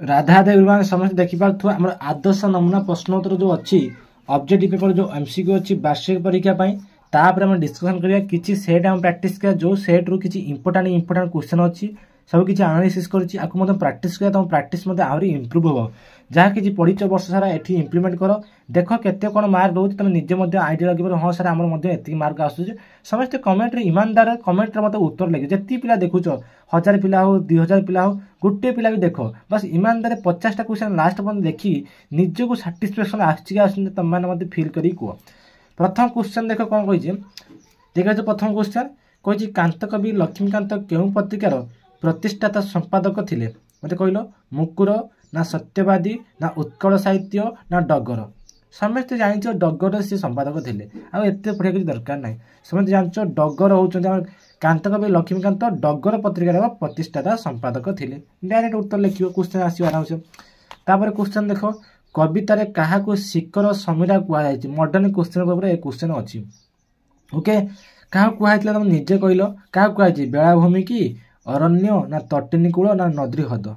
राधा देव समस्त देखिपु आम आदर्श नमूना प्रश्नोत्तर जो अच्छी ऑब्जेक्टिव पेपर जो एमसीक्यू अच्छी वार्षिक परीक्षा तापर हम डिस्कसन करिया किछि सेट हम प्रैक्टिस किया जो सेट रु किछि इंपोर्टेंट क्वेश्चन अच्छी सब किछि एनालिसिस करछि आकु मते प्रैक्टिस किया तम प्रैक्टिस मते आहुरी इंप्रूव हो जहाँ किछि पढ़िच वर्ष सारा एठी इंप्लीमेंट करो देख केते कोन मार्क रोज तुम निजे मते आइडिया लगे हाँ सर आमर मते एति मार्क आसुछ समस्त कमेंट रे ईमानदार कमेंट रे मते उत्तर लगे जेति पिला देखुछ 1000 पिला हो 2000 पिला हो गोटे पिला भी देख बस ईमानदार 50टा क्वेश्चन लास्ट पन देखी निजे को सैटिस्फैक्शन आछि आसुछ तुम माने मते फील करी को प्रथम क्वेश्चन देख कौन कही देखा प्रथम क्वेश्चन कही कांत कवि लक्ष्मीकांत केउं पत्रिकार प्रतिष्ठाता संपादक थिले मते कहलो मुकुर ना सत्यवादी ना उत्कल साहित्य ना डगर समस्त जानिछ डगर से संपादक थिले आ एते पढ़िया किछ दरकार नाही समस्त जानिछ डगर होउछन कांत कवि लक्ष्मीकांत डगर पत्रिकार प्रतिष्ठाता संपादक थिले डायरेक्ट उत्तर लिखियो क्वेश्चन आसी आराम से तापर क्वेश्चन देखो कवितारे काहाकू शिखर समीरा कुआ जायछि मॉडर्न क्वेश्चन पेपर ए क्वेश्चन अछि ओके काहा कुआ हैतला तुम निजे कहलो काहा कुआ जायछि बेलाभूमि की अरण्य ना तटिनी कूल ना नदी हद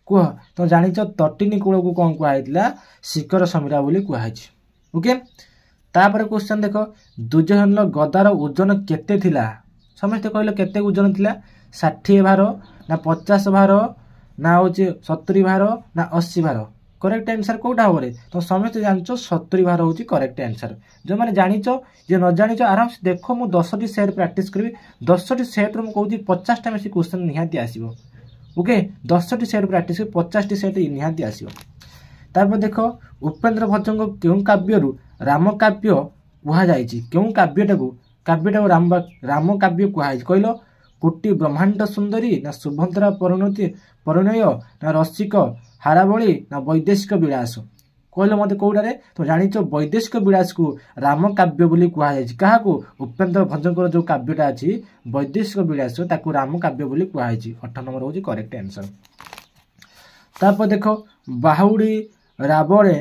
कुह तो जानिछ तटिनी कूल को कोन कुआ हैतला शिखर समीरा बोली कुआ हैछि ओके तापर क्वेश्चन देखो दुर्योधन गदार ओजन केते थिला समस्त कहलो केते ओजन थिला 60 भार ना 50 भार ना होछि 70 भार ना 80 भार करेक्ट आंसर कोटा हो तो समस्त जानचो 70 भार होची करेक्ट आंसर जो माने जानिचो जे न जानिचो आराम से देखो मु 10टी सेट प्रैक्टिस करबी 10टी सेट रो मु कहूची 50 टा मेसी क्वेश्चन निहाती आसीबो ओके 10टी सेट प्रैक्टिस 50टी सेट निहाती आसीबो तारपर देखो उपेंद्र भट्टଙ୍କ केउ काव्य रु राम काव्य कुहा जाईची केउ काव्यटा राम काव्य कुहा जाईची कहलो कोटि ब्रह्मांड सुंदरी ना सुभद्रा परिणय ना रसिक हारावली ना वैदेशिक विलास कहले मते कोउडारे तो जानिचो वैदेशिक विलास को राम काव्य बोली कुहा जायछि काहाकू उपेंद्र भंजकर जो काव्यटा अछि वैदेशिक विलास ताकू राम काव्य बोली कुहा जायछि 8 नंबर होछि करेक्ट आंसर तापर देखो बाहुडी रावणे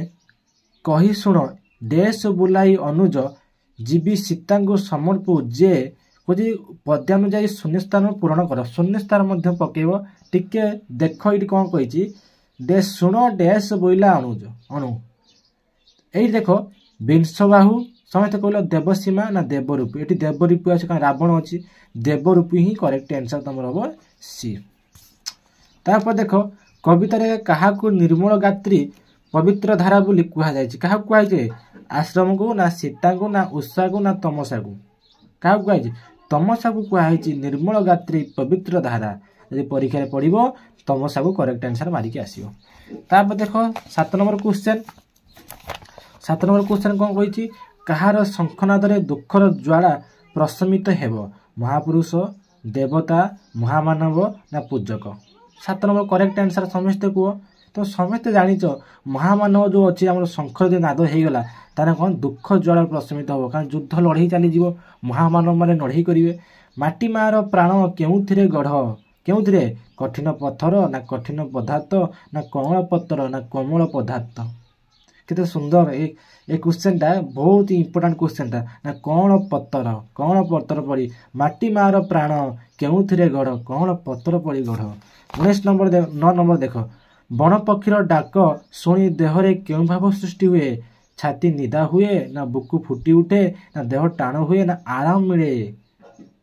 कहि सुन देश बुलाई अनुज जीवी सीतांगु समर्पु जे कोजी पद्यानुजाई शून्यस्थान पूरण कर शून्यस्थान मध्य पकेबो टिके देखो इटी कोन कहिछि देश शुण डैश बोइला अनुज अणु यही देख विंशबाहु समस्त कहल देवसीमा ना देवरूपी ये देवरूपी अच्छे कहीं रावण अच्छी देवरूपी ही करेक्ट आंसर तुम हम सी तापर देख कवितार क्या निर्मल गात्री पवित्र धारा बोली कह क्या कहुए आश्रम को ना सीता को ना उषा को ना तमसा को क्या कहुए तमसा को कहुई निर्मल गात्री पवित्र धारा यदि परीक्षा पढ़ो तमसा को करेक्ट आंसर मारिक आसो तापर देख 7 नंबर क्वेश्चन कौन कही कहार शंखनाद दुखर ज्वाला प्रशमित हेब महापुरुष देवता महामानव ना पूजक 7 नंबर करेक्ट आंसर समस्ते कह तो समस्ते जानिच महामानव जो अच्छी आम शंख जो नाद होगला तार कौन दुख ज्वाला प्रशमित हम कारण युद्ध लड़े चलीज महामानव मैंने लड़े करेंगे माटी मार प्राण के गढ़ के कठिन पत्थर ना कठिन पदार्थ ना कमल पत्र ना कोमल पदार्थ केते सुंदर ए क्वेश्चन टा बहुत इंपोर्टेंट क्वेश्चन टा ना कौन पत्थर पड़ी माटी मार प्राण के गढ़ कौन पत्थर पड़ी गढ़ 19 नंबर 9 नंबर देख बण पक्षीर डाक शुणी देहरे क्यों भाव सृष्टि हुए छाती निदा हुए ना बुकु फुटी उठे ना देह टाण हुए ना आराम मिले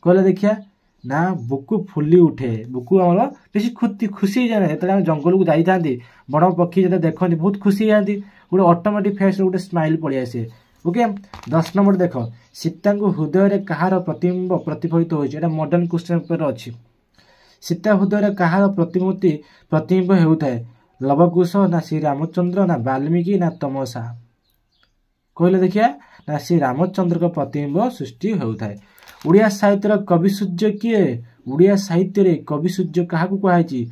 कहले देखिया ना बुकु फुली उठे बुकु आम बेसी खुशी जाए जो जंगल को जाई थांती बड़ पक्षी जो देखते बहुत खुशी जाती गोटे ऑटोमेटिक फेस गोटे स्माइल पड़े आसे ओके 10 नंबर देख सीता हृदय कहार प्रतिबिंब प्रतिफलित होइछ एटा मॉडर्न क्वेश्चन पेपर अच्छी सीता हृदय कहार प्रतिबिंब होउथाय लवकुश ना श्री रामचंद्र ना वाल्मीकि ना तमसा कहले देखिया ना श्री रामचंद्र का प्रतिबिंब सृष्टि होउथाय उड़िया साहित्यर कवि सूर्य किए उड़िया साहित्य रे कवि सूर्य क्या कहुई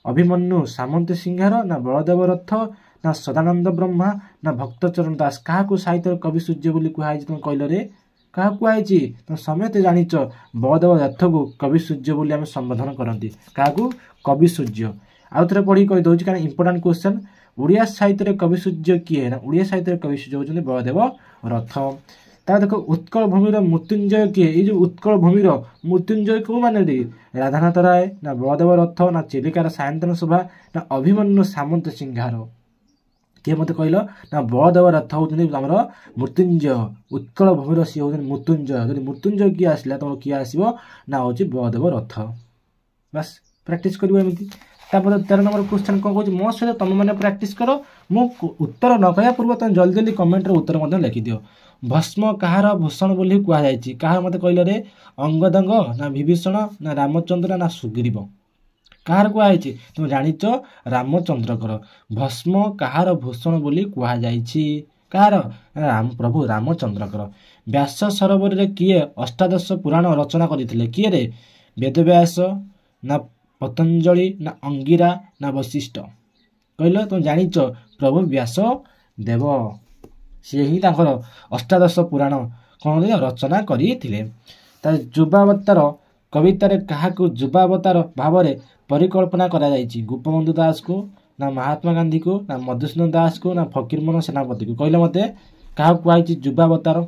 अभिमन्यु सामंत सिंहार ना बलदेव रथ ना सदानंद ब्रह्मा ना भक्तचरण दास क्या साहित्य कवि सूर्य बोली कहुई तुम कहल रे क्या कहुई तुम समस्त जानिच बलदेव रथ को कवि सूर्य बोली आम संबोधन करती क्या कवि सूर्य आउ थे पढ़ी कही दूसरी कारण इंपोर्टेंट क्वेश्चन उड़िया साहित्य कवि सूर्य किए ना उड़िया साहित्य कवि सूर्य होती बलदेव रथ देखो उत्कल भूमिर मृत्युंजय किए ये जो उत्कल भूमिर मृत्युंजय क्यों माने राधानाथ राय ना बलदेव रथ ना चिलिकार सायंतन सभा ना अभिमन्यु सामंत सिंहार किए मत कहल ना बलदेव रथ होती मृत्युंजय उत्कल भूमिर सी हूँ मृत्युंजय जब मृत्युंजय किए आसला तुम किए आसो ना हूँ बलदेव रथ बस प्रैक्टिस करमती 13 नंबर क्वेश्चन कौन कह मो सहित तुम मैंने प्रैक्टिस कर मु उत्तर न कह पूर्व तुम जल्दी जल्दी कमेंट उत्तर लिखिदियो भस्म कहार भूषण बोली कहुई कहार मत कहल रे अंगदंग ना विभीषण ना रामचंद्र ना सुग्रीव कहार कहुई तुम जानिच रामचंद्रकर भस्म कहार भूषण बोली कहुई कहार प्रभु रामचंद्रकर व्यास सरोवर रे किए अष्टादश पुराण रचना करथिले किए रे वेदव्यास ना पतंजलि ना अंगिरा ना वशिष्ठ कहल तुम जानिच प्रभु व्यास देव सी ही अष्टादश पुराण कौन रचना करथिले युवावतार कवितार क्या युवावतार भाव में परिकल्पना करा जायछि गोपबंधु दास को ना महात्मा गांधी को ना मधुसूदन दास को ना फकीरमोहन सेनापति को कहले मते क्या कहुई युवावतार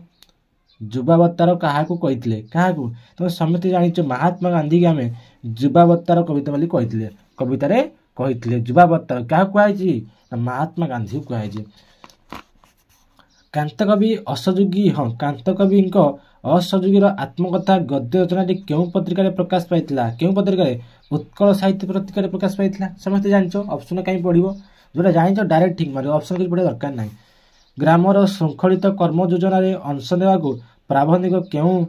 युवावतार क्या कहते क्या तुम समस्त जानिच महात्मा गांधी के आम युवावतार कविता बोली कहते कवितार कहते युवावतार क्या कहुई महात्मा गांधी को कहुई कांतकवि असयोगी हाँ कांतकवि असयोगीर आत्मकथा गद्य रचना क्यों पत्रिका प्रकाश पाइला क्यों पत्रिका उत्कल साहित्य पत्रिका प्रकाश पाइला समस्त जानिच ऑप्शन कहीं पढ़ो जोटा जानिच डायरेक्ट ठीक मार ऑप्शन किसी पढ़ा दरकार ना ग्रामर श्रृंखलित कर्म योजना अंश नेवा प्राबंधिक क्यों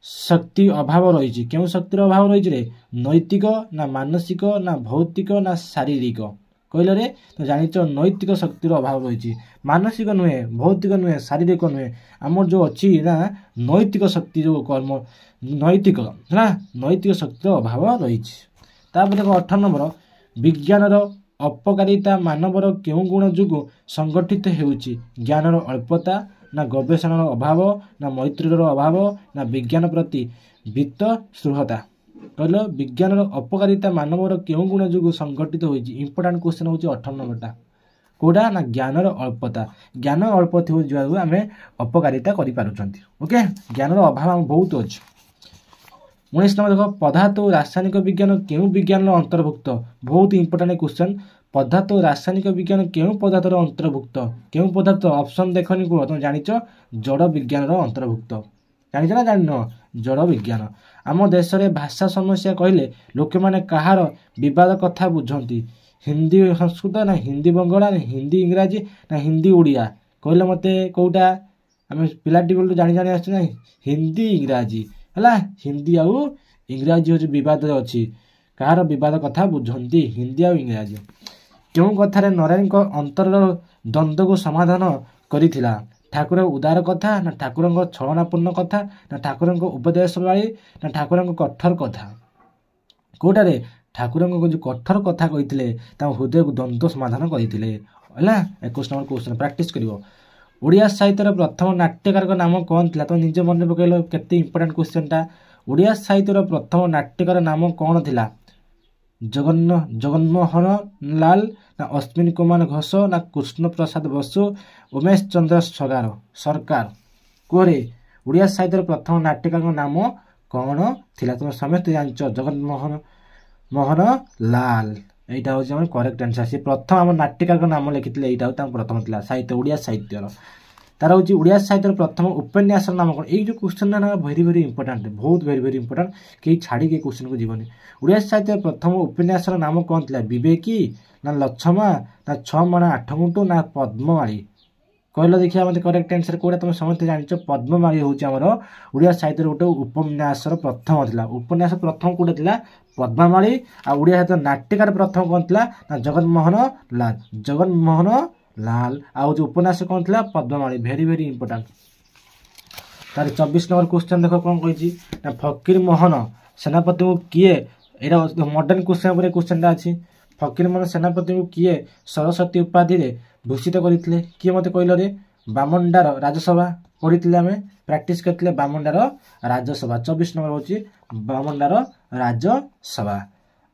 शक्ति अभाव रही क्यों शक्तिर अभाव रही रे नैतिक ना मानसिक ना भौतिक ना शारीरिक कहल रे तो जानिच नैतिक शक्तिर अभाव रही मानसिक नुहे भौतिक नुहे शारीरिक नुहे आम जो अच्छी ना नैतिक शक्ति जो कर्म नैतिक ना नैतिक शक्तिर अभाव रही 18 नंबर विज्ञानर अपकारिता मानवर क्यों गुण जो संगठित होउछि ज्ञानर अल्पता ना गवेषणार अभाव ना मैत्रीर अभाव ना विज्ञान प्रति वित्त स्पृहता कहल विज्ञानर अपकारिता मानवर क्यों गुण जो संगठित होइछि इंपोर्टेंट क्वेश्चन होछि 18 नंबरटा कोडा ना ज्ञानर अल्पता ज्ञान अल्प थो जो आम अपकारिता करि पारुछंती ओके ज्ञानर अभाव आम बहुत अच्छी 19 नंबर देख पदार्थ और रासायनिक विज्ञान क्यों विज्ञान अंतर्भुक्त बहुत इंपोर्टेंट क्वेश्चन पदार्थ और रासायनिक विज्ञान क्यों पदार्थ अंतर्भुक्त क्यों पदार्थ ऑप्शन देखनी कह तुम जानिच जड़ विज्ञान अंतर्भुक्त जानिच ना जान जड़ विज्ञान आम देश में भाषा समस्या कहले लोक मैंने कहार विवाद कथा बुझती हिंदी संस्कृत ना हिंदी बंगला ना हिंदी इंग्राजी ना हिंदी ओडिया कहले मते कौटा आम पिलाटी बेलू जानी जानी आस हिंदी इंग्राजी है हिंदी आउ इंग्राजी हूँ बद अच्छी कहार बद कथा बुझती हिंदी आउ इंग्राजी क्यों कथार नारायण अंतर द्वंद्व को समाधान करिथिला ठाकुर उदार कथा ना ठाकुर छलनापूर्ण कथा ना ठाकुर उपदेश बाणी ना ठाकुर कठोर कथा कौटारे ठाकुर जो कठोर कथा कही हृदय को द्वंद्व समाधान करते है 21 नंबर क्वेश्चन प्रैक्टिस करिवो ओडिया साहित्यर प्रथम नाट्यकार नाम कौन था तुम निजे मन पकड़ केते इंपोर्टेंट क्वेश्चनटा ओडिया साहित्यर प्रथम नाट्यकार नाम कौन थिला जगन्मोहन लाल ना अश्विनी कुमार घोष ना कृष्ण प्रसाद बसु उमेश चंद्र सरकार कोरे ओडिया साहित्यर प्रथम नाट्यकार नाम कौन थिला तुम समस्त जानच जगन्मोहन लाल यहाँ हूँ करेक्ट आंसर सी प्रथम आम नाट्यकार नाम लिखी यहाँ प्रथम था साहित्य ओडिया साहित्यर तार हूँ ओडिया साहित्य प्रथम उपन्यास नाम कौन ये क्वेश्चन ना वेरी वेरी इंपोर्टेंट बहुत वेरी वेरी इंपोर्टेंट कहीं छाड़ी के क्वेश्चन को जीवनी ओडिया साहित्य प्रथम उपन्यास नाम कौन था विवेकी ना लक्षमा ना छमाण आठगुंटू ना पद्ममाली कहल देखिए मत करेक्ट आंसर कौटा तुम समस्त जानिच पद्ममाली हूँ आमर ओडिया साहित्य गोटे उपन्यास प्रथम था उपन्यास प्रथम कौटा था पद्ममाली आ ओडिया साहित्य नाट्यकार प्रथम कौन था ना जगन्मोहन लाल आ जो उपन्यास कौन था पद्ममाली वेरी वेरी इंपोर्टेंट तार 24 नंबर क्वेश्चन देख कौन कही ना फकीर मोहन सेनापति को किए यहाँ मॉडर्न क्वेश्चन क्वेश्चन अच्छी फकीर मोहन सेनापति को किए सरस्वती उपाधि भूषित करते किए मत कहल रे बामंडार राज्यसभा पढ़ी आम प्रैक्टिस करते बामंडार राज्यसभा 24 नंबर हूँ बामंडार राज्यसभा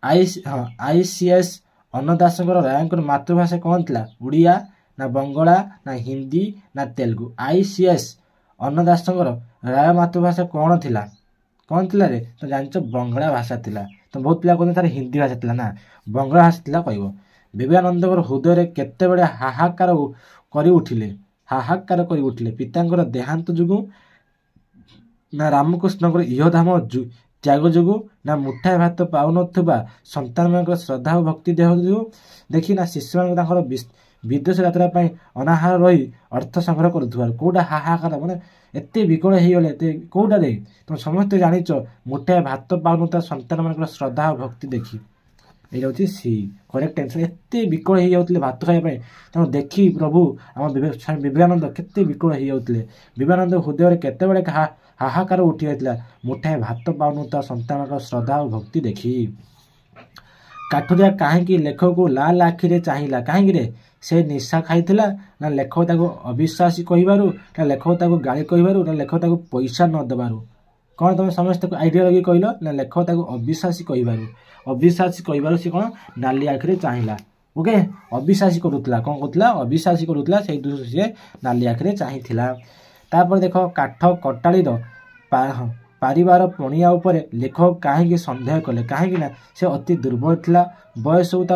ICS अन्नदास रायकर मातृभाषा कौन था ओडिया ना बंगला ना हिंदी ना तेलुगु ICS ଅନ୍ନଦାସଙ୍କର ରାୟ ମାତୃଭାଷା କ'ଣ ଥିଲା? କ'ଣ ଥିଲା ରେ? ତ ଜାଣିଛ ବଙ୍ଗଳା ଭାଷା ଥିଲା। ତ ବହୁତ ପିଲା କହୁଛନ୍ତି ତାର ହିନ୍ଦୀ ଭାଷା ଥିଲା, ନା ବଙ୍ଗଳା ଭାଷା ଥିଲା କହିବ। ବିବେକାନନ୍ଦଙ୍କର ହୃଦୟରେ କେତେବେଳେ ହାହାକାର କରି ଉଠିଲେ ପିତାଙ୍କର ଦେହାନ୍ତ ଯୋଗୁଁ, ନା ରାମକୃଷ୍ଣଙ୍କର ଇହଧାମ ତ୍ୟାଗ ଯୋଗୁଁ, ନା ମୁଠାଏ ଭାତ ପାଉନଥିବା ସନ୍ତାନମାନଙ୍କର ଶ୍ରଦ୍ଧା ଓ ଭକ୍ତି ଦେହ ଯୋଗୁଁ, ଦେଖି ନା ଶିଶୁମାନଙ୍କୁ ତାଙ୍କର ବିଦେଶ ଯାତ୍ରା ପାଇଁ ଅନାହାର ରହି ଅର୍ଥ ସଂଗ୍ରହ କରୁଥିବାରୁ। କୋଉଟା ହାହାକାର, ମାନେ ଏତେ ବିକଳ ହେଇଗଲେ, ଏତେ କୋଉଟାରେ? ତମେ ସମସ୍ତେ ଜାଣିଛ ମୁଠାଏ ଭାତ ପାଉନଥିବା ସନ୍ତାନମାନଙ୍କର ଶ୍ରଦ୍ଧା ଓ ଭକ୍ତି ଦେଖି। ଏଇଟା ହେଉଛି ସି କରେକ୍ଟ ଆନ୍ସର। ଏତେ ବିକଳ ହେଇଯାଉଥିଲେ ଭାତ ଖାଇବା ପାଇଁ, ତେଣୁ ଦେଖି ପ୍ରଭୁ ଆମ ବିବେକାନନ୍ଦ କେତେ ବିକଳ ହେଇଯାଉଥିଲେ। ବିବେକାନନ୍ଦ ହୃଦୟରେ କେତେବେଳେ ହାହାକାର ଉଠି ଯାଇଥିଲା ମୁଠାଏ ଭାତ ପାଉନଥିବା ସନ୍ତାନଙ୍କର ଶ୍ରଦ୍ଧା ଓ ଭକ୍ତି ଦେଖି। କାଠୁରିଆ କାହିଁକି ଲେଖକକୁ ଲାଲ ଆଖିରେ ଚାହିଁଲା? କାହିଁକିରେ? ସେ ନିଶା ଖାଇଥିଲା, ନା ଲେଖକ ତାକୁ ଅବିଶ୍ୱାସୀ କହିବାରୁ, ନା ଲେଖକ ତାକୁ ଗାଳି କହିବାରୁ, ନା ଲେଖକ ତାକୁ ପଇସା ନ ଦେବାରୁ? କ'ଣ ତମେ ସମସ୍ତେ ଆଇଡ଼ିଆ ଲଗେଇ କହିଲ? ନା ଲେଖକ ତାକୁ ଅବିଶ୍ୱାସୀ କହିବାରୁ। ଅବିଶ୍ୱାସୀ କହିବାରୁ ସେ କ'ଣ ନାଲି ଆଖିରେ ଚାହିଁଲା। ଓକେ, ଅବିଶ୍ୱାସୀ କରୁଥିଲା, କ'ଣ କରୁଥିଲା? ଅବିଶ୍ୱାସୀ କରୁଥିଲା, ସେଇ ଦୃଶ୍ୟ ସିଏ ନାଲି ଆଖିରେ ଚାହିଁଥିଲା। ତାପରେ ଦେଖ, କାଠ କଟାଳିର ପାରିବାର ପଣିଆ ଉପରେ ଲେଖକ କାହିଁକି ସନ୍ଦେହ କଲେ? କାହିଁକି ନା ସେ ଅତି ଦୁର୍ବଳ ଥିଲା। ବୟସକୁ ତା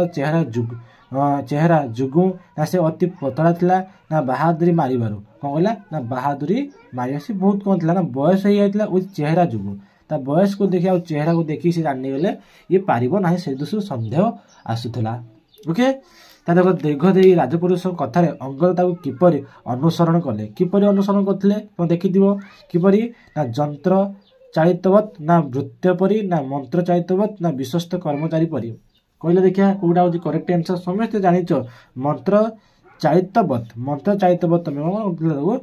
ଚେହେରା ଯୋଗୁଁ, ନା ସେ ଅତି ପତଳା ଥିଲା, ନା ବାହାଦୁରୀ ମାରିବାରୁ? କ'ଣ କହିଲା? ନା ବାହାଦୁରୀ ମାରିବା। ସେ ବହୁତ କ'ଣ ଥିଲା? ନା ବୟସ ହେଇଯାଇଥିଲା ଓ ଚେହେରା ଯୋଗୁଁ। ତା ବୟସକୁ ଦେଖି ଆଉ ଚେହେରାକୁ ଦେଖି ସେ ଜାଣିଗଲେ ଇଏ ପାରିବ ନାହିଁ, ସେ ଦୃଶ୍ୟରୁ ସନ୍ଦେହ ଆସୁଥିଲା। ଓକେ, ତା ଦେଖ, ଦୀର୍ଘ ଦେଇ ରାଜପୁରୁଷଙ୍କ କଥାରେ ଅଙ୍ଗଦ ତାକୁ କିପରି ଅନୁସରଣ କଲେ? କିପରି ଅନୁସରଣ କରିଥିଲେ ତମେ ଦେଖିଥିବ। କିପରି? ନା ଯନ୍ତ୍ର ଚାଳିତବତ୍, ନା ଭୃତ୍ୟ ପରି, ନା ମନ୍ତ୍ର ଚାଳିତବତ୍, ନା ବିଶ୍ୱସ୍ତ କର୍ମଚାରୀ ପରି? କହିଲେ ଦେଖିବା କୋଉଟା ହେଉଛି କରେକ୍ଟ ଆନ୍ସର। ସମସ୍ତେ ଜାଣିଛ ମନ୍ତ୍ର ଚାଳିତବତ୍। ମନ୍ତ୍ର ଚାଳିତବତ୍ ତମେ ତାକୁ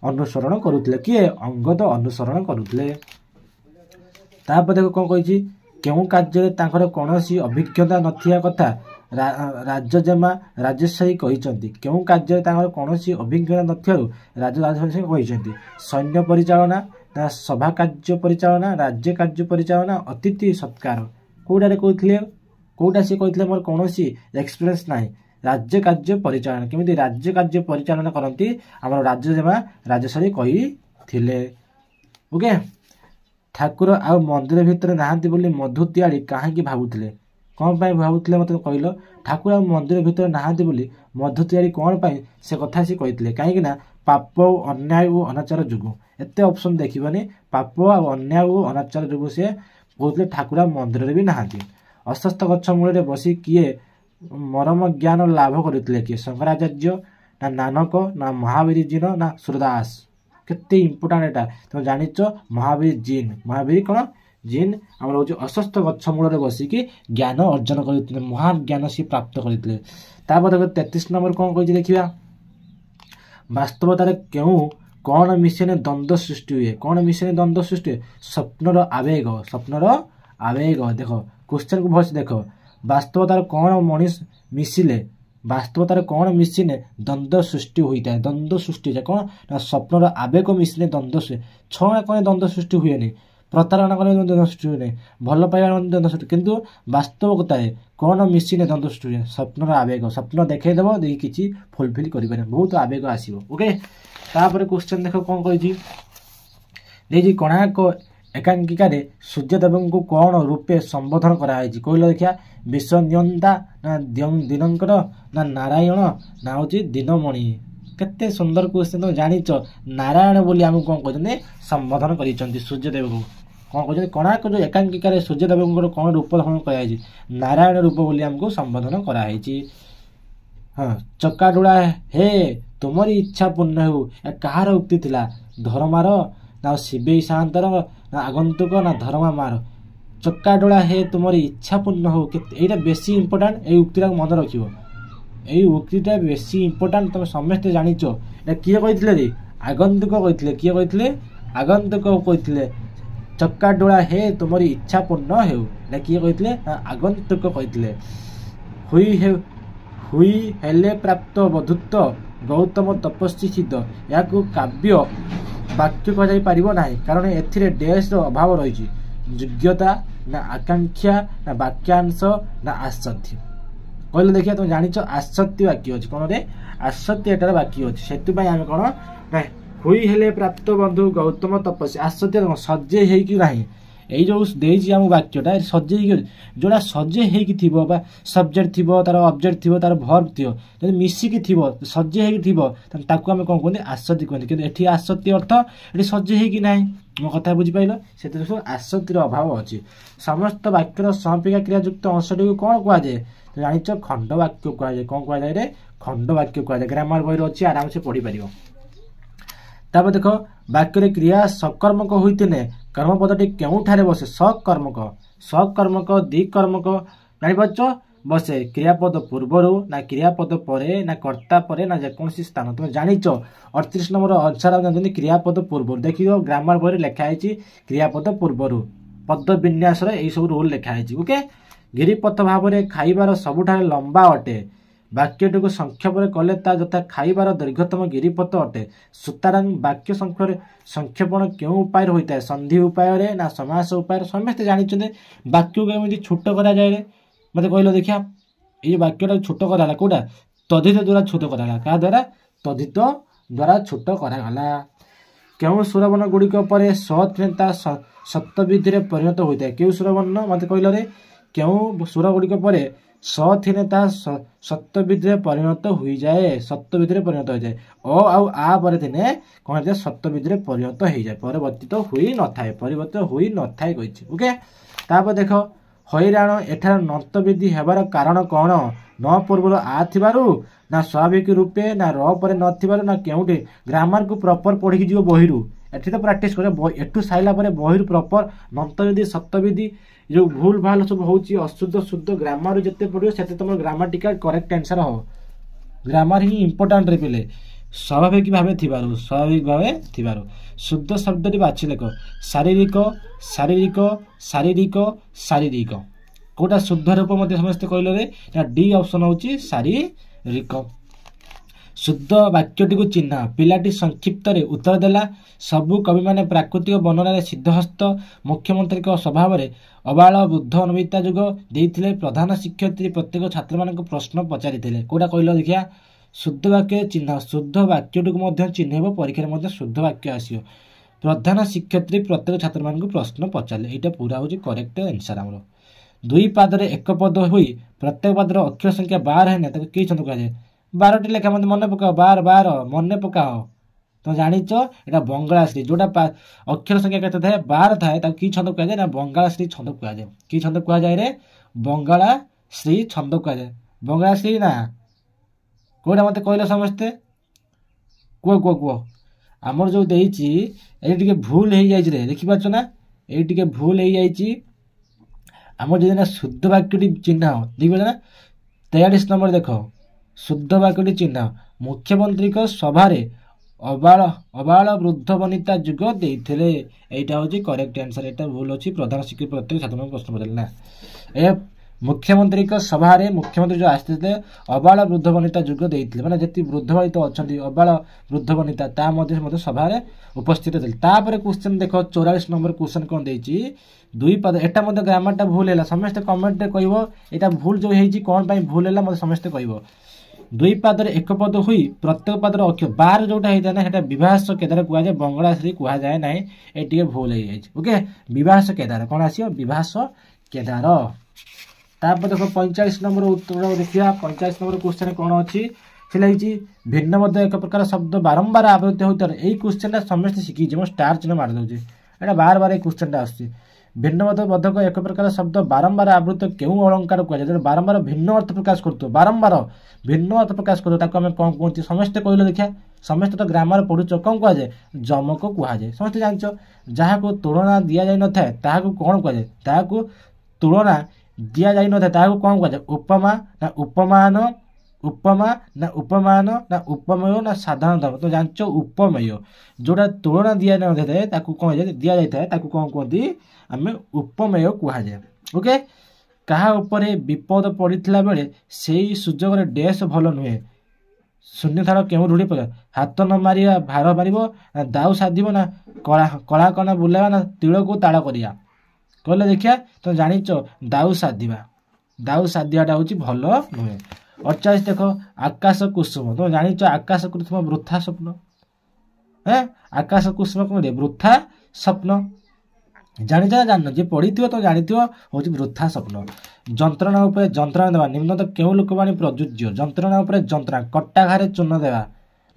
ଅନୁସରଣ କରୁଥିଲେ। କିଏ? ଅଙ୍ଗଦ ଅନୁସରଣ କରୁଥିଲେ। ତାପରେ ଦେଖ କ'ଣ କହିଛି, କେଉଁ କାର୍ଯ୍ୟରେ ତାଙ୍କର କୌଣସି ଅଭିଜ୍ଞତା ନଥିବା କଥା ରାଜଜେମା ରାଜେଶ୍ୱରୀ କହିଛନ୍ତି? କେଉଁ କାର୍ଯ୍ୟରେ ତାଙ୍କର କୌଣସି ଅଭିଜ୍ଞତା ନଥିବାରୁ ରାଜେଶ୍ୱରୀ କହିଛନ୍ତି? ସୈନ୍ୟ ପରିଚାଳନା, ନା ସଭା କାର୍ଯ୍ୟ ପରିଚାଳନା, ରାଜ୍ୟ କାର୍ଯ୍ୟ ପରିଚାଳନା, ଅତିଥି ସତ୍କାର? କୋଉଟାରେ କହୁଥିଲେ? କୋଉଟା ସିଏ କହିଥିଲେ ମୋର କୌଣସି ଏକ୍ସପିରିଏନ୍ସ ନାହିଁ? ରାଜ୍ୟ କାର୍ଯ୍ୟ ପରିଚାଳନା। କେମିତି ରାଜ୍ୟ କାର୍ଯ୍ୟ ପରିଚାଳନା କରନ୍ତି ଆମର ରାଜଜେମା ରାଜେଶ୍ୱରୀ କହିଥିଲେ। ଓକେ, ଠାକୁର ଆଉ ମନ୍ଦିର ଭିତରେ ନାହାନ୍ତି ବୋଲି ମଧୁ ତିଆଡ଼ି କାହିଁକି ଭାବୁଥିଲେ? କ'ଣ ପାଇଁ ଭାବୁଥିଲେ ମୋତେ କହିଲ? ଠାକୁର ଆଉ ମନ୍ଦିର ଭିତରେ ନାହାନ୍ତି ବୋଲି ମଧୁ ତିଆରି କ'ଣ ପାଇଁ ସେ କଥା ସେ କହିଥିଲେ? କାହିଁକି ନା ପାପ, ଅନ୍ୟାୟ ଓ ଅନାଚାର ଯୋଗୁଁ। ଏତେ ଅପସନ୍ ଦେଖିବନି। ପାପ ଆଉ ଅନ୍ୟାୟ ଓ ଅନାଚାର ଯୋଗୁଁ ସେ କହୁଥିଲେ ଠାକୁର ମନ୍ଦିରରେ ବି ନାହାନ୍ତି। ଅଶ୍ୱତ୍ଥ ଗଛ ମୂଳରେ ବସି କିଏ ମରମ ଜ୍ଞାନ ଲାଭ କରିଥିଲେ? କିଏ? ଶଙ୍କରାଚାର୍ଯ୍ୟ, ନା ନାନକ, ନା ମହାବୀର ଜିନ, ନା ସୁରଦାସ? କେତେ ଇମ୍ପୋର୍ଟାଣ୍ଟ ଏଇଟା ତମେ ଜାଣିଛ। ମହାବୀର ଜିନ୍। ମହାବୀର କ'ଣ? ଜିନ୍ ଆମର ହେଉଛି ଅଶ୍ୱତ୍ଥ ଗଛ ମୂଳରେ ବସିକି ଜ୍ଞାନ ଅର୍ଜନ କରିଥିଲେ। ମହାନ ଜ୍ଞାନ ସିଏ ପ୍ରାପ୍ତ କରିଥିଲେ। ତାପରେ 33 ନମ୍ବର କ'ଣ କହିଛି ଦେଖିବା। ବାସ୍ତବତାରେ କ'ଣ ମିଶେନେ ଦ୍ୱନ୍ଦ୍ୱ ସୃଷ୍ଟି ହୁଏ? କ'ଣ ମିଶେନେ ଦ୍ୱନ୍ଦ୍ୱ ସୃଷ୍ଟି ହୁଏ? ସ୍ୱପ୍ନର ଆବେଗ। ସ୍ୱପ୍ନର ଆବେଗ। ଦେଖ କ୍ୱେଶ୍ଚନକୁ ଭଲସେ ଦେଖ। ବାସ୍ତବତାର କ'ଣ ମିଶିଲେ, ବାସ୍ତବତାରେ କ'ଣ ମିଶିଲେ ଦ୍ୱନ୍ଦ୍ୱ ସୃଷ୍ଟି ହୋଇଥାଏ? ଦ୍ୱନ୍ଦ୍ୱ ସୃଷ୍ଟି ହୋଇଥାଏ କ'ଣ? ନା ସ୍ୱପ୍ନର ଆବେଗ ମିଶିଲେ ଦ୍ୱନ୍ଦ୍ୱ ସୃଷ୍ଟି। ଛଅ କ'ଣ ଦ୍ୱନ୍ଦ୍ୱ ସୃଷ୍ଟି ହୁଏନି? ପ୍ରତାରଣା କଲେ ଦ୍ୱନ୍ଦ୍ୱ ସୃଷ୍ଟି ହୁଏନି। ଭଲ ପାଇବା ଦ୍ୱନ୍ଦ୍ୱ ସୃଷ୍ଟି। କିନ୍ତୁ ବାସ୍ତବତାରେ କ'ଣ ମିଶିଲେ ଦ୍ୱନ୍ଦ୍ୱ ସୃଷ୍ଟି ହୁଏ? ସ୍ୱପ୍ନର ଆବେଗ। ସ୍ୱପ୍ନ ଦେଖେଇଦେବ, ଦେଖି କିଛି ଫୁଲଫିଲ୍ କରିପାରିବ, ବହୁତ ଆବେଗ ଆସିବ। ଓକେ, ତାପରେ କ୍ୱେଶ୍ଚନ ଦେଖ କ'ଣ କହିଛି। ଦେଇଛି କୋଣାର୍କ ଏକାଙ୍କିକାରେ ସୂର୍ଯ୍ୟଦେବଙ୍କୁ କ'ଣ ରୂପେ ସମ୍ବୋଧନ କରାଯାଇଛି? କହିଲ ଦେଖିଆ। ବିଶ୍ୱନିୟନ୍ତା, ନା ଦିନଙ୍କର, ନା ନାରାୟଣ, ନା ହେଉଛି ଦିନମଣି? କେତେ ସୁନ୍ଦର କ୍ୱେଶ୍ଚନ ତମେ ଜାଣିଛ। ନାରାୟଣ ବୋଲି ଆମକୁ କ'ଣ କହିଛନ୍ତି? ସମ୍ବୋଧନ କରିଛନ୍ତି ସୂର୍ଯ୍ୟଦେବଙ୍କୁ। କ'ଣ କହିଛନ୍ତି? କୋଣାର୍କ ଯେଉଁ ଏକାଙ୍କିକାରେ ସୂର୍ଯ୍ୟଦେବଙ୍କର କ'ଣ ରୂପ ଧାରଣ କରାଯାଇଛି? ନାରାୟଣ ରୂପ ବୋଲି ଆମକୁ ସମ୍ବୋଧନ କରାଯାଇଛି। ହଁ, ଚକାଡୋଳା ହେ ତୁମରି ଇଚ୍ଛା ପୂର୍ଣ୍ଣ ହେଉ, କାହାର ଉକ୍ତି ଥିଲା? ଧର୍ମାର, ନା ଶିବେଇ ସାଆନ୍ତର, ନା ଆଗନ୍ତୁକ, ନା ଧର୍ମା ମାର? ଚକାଡୋଳା ହେ ତୁମରି ଇଚ୍ଛା ପୂର୍ଣ୍ଣ ହେଉ। ଏଇଟା ବେଶୀ ଇମ୍ପୋର୍ଟାଣ୍ଟ। ଏଇ ଉକ୍ତିଟାକୁ ମନେ ରଖିବ। ଏଇ ଉକ୍ତିଟା ବେଶୀ ଇମ୍ପୋର୍ଟାଣ୍ଟ। ତମେ ସମସ୍ତେ ଜାଣିଛ। ଏଇଟା କିଏ କହିଥିଲେ ରେ? ଆଗନ୍ତୁକ କହିଥିଲେ। କିଏ କହିଥିଲେ? ଆଗନ୍ତୁକ କହିଥିଲେ। ଚକାଡୋଳା ହେ ତୁମରି ଇଚ୍ଛା ପୂର୍ଣ୍ଣ ହେଉ, ଏଇଟା କିଏ କହିଥିଲେ? ନା ଆଗନ୍ତୁକ କହିଥିଲେ। ହୁଇ ହେଲେ ପ୍ରାପ୍ତ ବଧୂତ୍ୱ ଗୌତମ ତପସ୍ୱୀ ସିଦ୍ଧ। ଏହାକୁ କାବ୍ୟ ବାକ୍ୟ କୁହାଯାଇ ପାରିବ ନାହିଁ, କାରଣ ଏଥିରେ ଡ୍ୟାସ୍ର ଅଭାବ ରହିଛି। ଯୋଗ୍ୟତା, ନା ଆକାଂକ୍ଷା, ନା ବାକ୍ୟାଂଶ, ନା ଆସତ୍ୟ? କହିଲେ ଦେଖିବା। ତମେ ଜାଣିଛ ଆସତ୍ୟ ବାକ୍ୟ ଅଛି। କ'ଣ ରେ? ଆସତ୍ୟ ଏଟାର ବାକ୍ୟ ଅଛି। ସେଥିପାଇଁ ଆମେ କ'ଣ ନା हुई हेले प्राप्त बंधु गौतम तपस्या आश्चर्य सजे ହେଇକି ନାହିଁ ଏଇ ଯୋଉ ଦେଇଛି ଆମ ବାକ୍ୟଟା ସଜେଇ ଯୋଉଟା ସଜେଇ ହେଇକି ଥିବ ବା ସବଜେକ୍ଟ ଥିବ ତାର ଅବଜେକ୍ଟ ଥିବ ତାର ଭର୍ବ ଥିବ ଯଦି ମିଶିକି ଥିବ ସଜେଇ ହେଇକି ଥିବ ତାହେଲେ ତାକୁ ଆମେ କ'ଣ କୁହନ୍ତି ଆସତି କୁହନ୍ତି କିନ୍ତୁ ଏଠି ଆସତି ଅର୍ଥ ଏଠି ସଜେଇ ହେଇକି ନାହିଁ ମୋ କଥା ବୁଝିପାରିଲ ସେଥିରେ ସବୁ ଆସତିର ଅଭାବ ଅଛି ସମସ୍ତ ବାକ୍ୟର ସମାପିକା କ୍ରିୟାଯୁକ୍ତ ଅଂଶଟିକୁ କ'ଣ କୁହାଯାଏ ଜାଣିଛ ଖଣ୍ଡ ବାକ୍ୟ କୁହାଯାଏ କ'ଣ କୁହାଯାଏ ରେ ଖଣ୍ଡ ବାକ୍ୟ କୁହାଯାଏ ଗ୍ରାମାର ବହିରେ ଅଛି ଆରାମସେ ପଢିପାରିବ ତାପରେ ଦେଖ ବାକ୍ୟରେ କ୍ରିୟା सकर्मक ହୋଇଥିଲେ कर्मपदटी केउठारे बसे सकर्मक द्विकर्मक जानिपारछ बसे क्रियापद पूर्वर ना क्रियापद परे ना कर्ता परे ना जेकोसी स्थान तुम जानिछ 38 नंबर अनुसार जानते क्रियापद पूर्वर देखियो ग्रामर बही लिखा है क्रियापद पूर्वर पद विन्यास यही सब रूल लिखा है ओके गिरिपथ भाव में खाइबार सबुठारे लंबा अटे वाक्यटी को संक्षेप कले यथा खाइबार दीर्घतम गिरिपथ अटे सुतरां वाक्य संक्षेपण क्यों उपाय होता है संधि उपाय ना समास उपाय समस्ते जानते वाक्य को एमती छोट करा जाए मत कहल देखिया ये वाक्यटा छोट कराला कौटा तद्धित द्वारा छोट कराला क्या द्वारा तद्धित द्वारा छोट कराला क्यों स्वरवर्ण गुड़िक पर सत्ता सप्तविधि परिणत होता है क्यों स्वरवर्ण मत कहल रे क्यों स्वर गुड़िक पर सथिने सप्तविधि परिणत हो जाए सप्तविधि परिणत हो जाए आउ आ पर थिने कौन जाए सप्तविधि परिणत हो जाए परिवर्तित हुई न थाए परिवर्तित हुई न थाए कहिछि ओके तापर देखो हैराण एठार नन्तविधि हेबार कारण कौन न पूर्व आ थिबारु ना स्वाभाविक रूपे ना र पर न थिबारु ना केउठी ग्रामर को प्रॉपर पढ़ी जीव बहिरु एठी तो प्रैक्टिस करे एठू साइला पर बहिरु प्रॉपर नन्तविधि सप्तविधि जो भूल भाल सब होची अशुद्ध शुद्ध ग्रामर जिते पढ़ियो सेते तुम ग्रामाटिकल करेक्ट आंसर हो ग्रामर ही इंपोर्टेंट रे पिले स्वाभाविक भावे थिबारु शुद्ध शब्दटी बाछि लेख शारीरिक शारीरिक शारीरिक शारीरिक कोटा शुद्ध रूप मते समस्त कहले रे डी ऑप्शन होची शारीरिक शुद्ध वाक्यटी को चिन्ह पिलाटी संक्षिप्त रे उत्तर देला सबु कवि माने प्राकृतिक वर्णन सिद्धहस्त मुख्यमंत्री स्वभाव में अबाल वृद्ध अनविता जुग देइथिले प्रधान शिक्षयित्री प्रत्येक छात्र मान प्रश्न पचारिथिले कोटा कहल देखिया शुद्ध वाक्य चिन्ह शुद्ध वाक्यटी को चिन्हब परीक्षा शुद्ध वाक्य आसियो प्रधान शिक्षयित्री प्रत्येक छात्र मान प्रश्न पचारे यहाँ पूरा हूँ करेक्ट आंसर आमर दुई पादरे एक पद हुई प्रत्येक पादर अक्षर संख्या 12 है कि छंद कह 12टी लेखा मत मन पकाओ 12 मन पकाओ तो जानिच यहाँ बंगाश्री जोटा अक्षर संख्या केते थाए 12 थाए कि छंद कह ना बंगाश्री छंद कह कि छंद कह जाए रे बंगाश्री छंद कह बंगाश्री ना कौटा मत कहल समस्ते कह आमर जो ये भूल हो जाए देखिपार ना ये भूल हो जाए आम जो शुद्ध वाक्यटी चिन्ह देखिए ना 43 नंबर देख शुद्ध वाक्यटी चिन्ह मुख्यमंत्री सभारे अबाल अबाल वृद्ध वनिता जुग देइथिले एटा होची करेक्ट आंसर एटा भूल अछि प्रधान शिक्षक प्रत्येक छात्र प्रश्न पचारे ना ए मुख्यमंत्री सभारे मुख्यमंत्री जो आसते अबाल वृद्ध वनिता जुग देइथिले माने जति वृद्ध वनिता अछंती अबाल वृद्ध वनिता ता मध्ये सभारे उपस्थित थिले तापर क्वेश्चन देखो 44 नंबर क्वेश्चन कोन देइची दुई पद एटा मध्ये ग्रामरटा भूल हैला समस्त कमेंट रे कहबो एटा भूल जो हेची कोन पई भूल हैला मध्ये समस्त कहबो दुई पादर एक पद हुई प्रत्येक पादर अक्षर 12 जोटा होता है ना विवाहस केदार कह जाए बंगलाश्री कह जाए ना ये भूल हो जाए ओके विवाहस केदार कौन आस विवाहस केदार तापर देखो 45 नंबर उत्तर देखिए 45 नंबर क्वेश्चन कौन अच्छी लगी भिन्न मध्य एक प्रकार शब्द बारंबार आवृत्त होता है यही क्वेश्चन समस्त शिखी स्टार चिन्ह मारिदे यहाँ बार बार क्वेश्चन आस भिन्न मत बधक एक प्रकार शब्द बारंबार आवृत्त क्यों अलंकार कहुए बारंबार भिन्न अर्थ प्रकाश कर बारंबार भिन्न अर्थ प्रकाश कर कौन कहते समस्ते कहले देखिया समस्त तो ग्रामर पढ़ुच कौन कह जाए जमक कहुए समस्त जानच जहाँ को तुलना दि जाए न था कौन कहुए ताकू तुलना दि जाए न था कौन कहुए उपमा ना उपमान उपमा ना उपमान ना उपमेय ना साधारण धर्म तो जानच उपमेय जोटा तुलना दि न था कौन दि जाए कौन कहती आम उपमेय कहुए ओके कहा उपरे विपद पड़ता बेले से सुजोग डैश भल नुहे शून्य थार क्यों रूढ़ी पका हाथ न मारिया भार मार ना दाऊ साधिब ना कला कना बुलावा ना तिल को ताड़ करिया कहले देखिया तो जानिच दाऊ साधियाटा हूँ भल नुहे 48 देख आकाश कुसुम तुम जानिच आकाश कुसुम वृथा स्वप्न आकाश कुसुम कौन वृथा स्वप्न जानी जान जी पढ़ी तो जानी हूँ वृथा स्वप्न जंत्रणा उपर जंत्रणा देवा निम्न तो क्यों लोकवाणी प्रযোज्य जंत्रणा उपर जंत्रणा कटा घारे चून देवा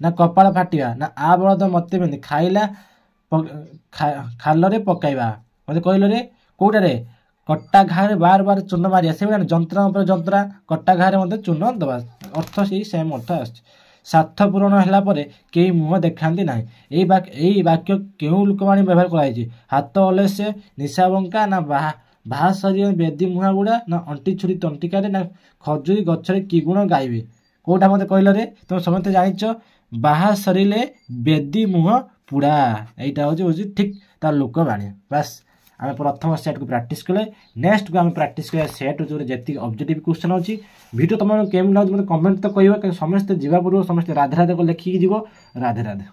ना कपाल फाटिवा ना आ बलद मते बिंदी खाइला खाल पकाइबा मत कहल रे कौटे कटा घारे बार बार चून मारिया से जंत्रणा उपर जंत्रणा कटा घारे मत चून दवा अर्थ से सेम अर्थ स्वार्थ पूरण है कई मुह देखा ना यही वाक्य क्यों लोकवाणी व्यवहार कराई हाथ अले से निशाबंका ना बाहा शरीर बेदी मुहा गुड़ा ना अंटी छुरी तंटिकार ना खजुरी गचरे कि गुण गाइबे कौटा मत कहल रे तुम समस्त जाच बाहा सरिले बेदी मुह पुड़ा यहीटा हूँ ठीक तार लोकवाणी बास आम प्रथम सेट को प्रैक्टिस कले नेक्स्ट को आम प्रैक्टिस करा सेट जो जी ऑब्जेक्टिव क्वेश्चन अच्छी वीडियो तुम केमी लगे मतलब कमेंट तो कह समस्ते जावा पूर्व समस्ते राधे राधे को लिखिकी जीव राधे राधे।